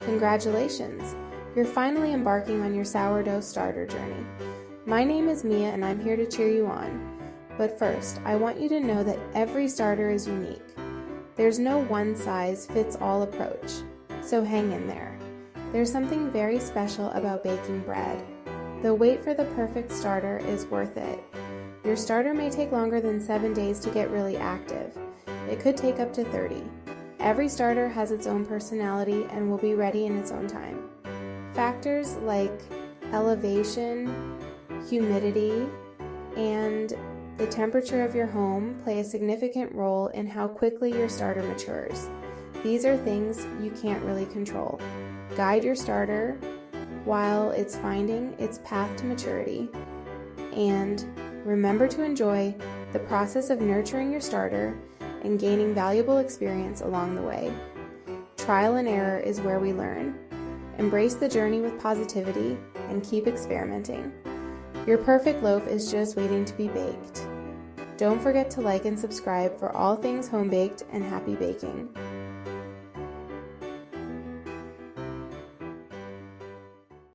Congratulations! You're finally embarking on your sourdough starter journey. My name is Mia and I'm here to cheer you on. But first, I want you to know that every starter is unique. There's no one-size-fits-all approach, so hang in there. There's something very special about baking bread. The wait for the perfect starter is worth it. Your starter may take longer than 7 days to get really active. It could take up to 30. Every starter has its own personality and will be ready in its own time. Factors like elevation, humidity, and the temperature of your home play a significant role in how quickly your starter matures. These are things you can't really control. Guide your starter while it's finding its path to maturity, and remember to enjoy the process of nurturing your starter and gaining valuable experience along the way. Trial and error is where we learn. Embrace the journey with positivity and keep experimenting. Your perfect loaf is just waiting to be baked. Don't forget to like and subscribe for all things home baked and happy baking.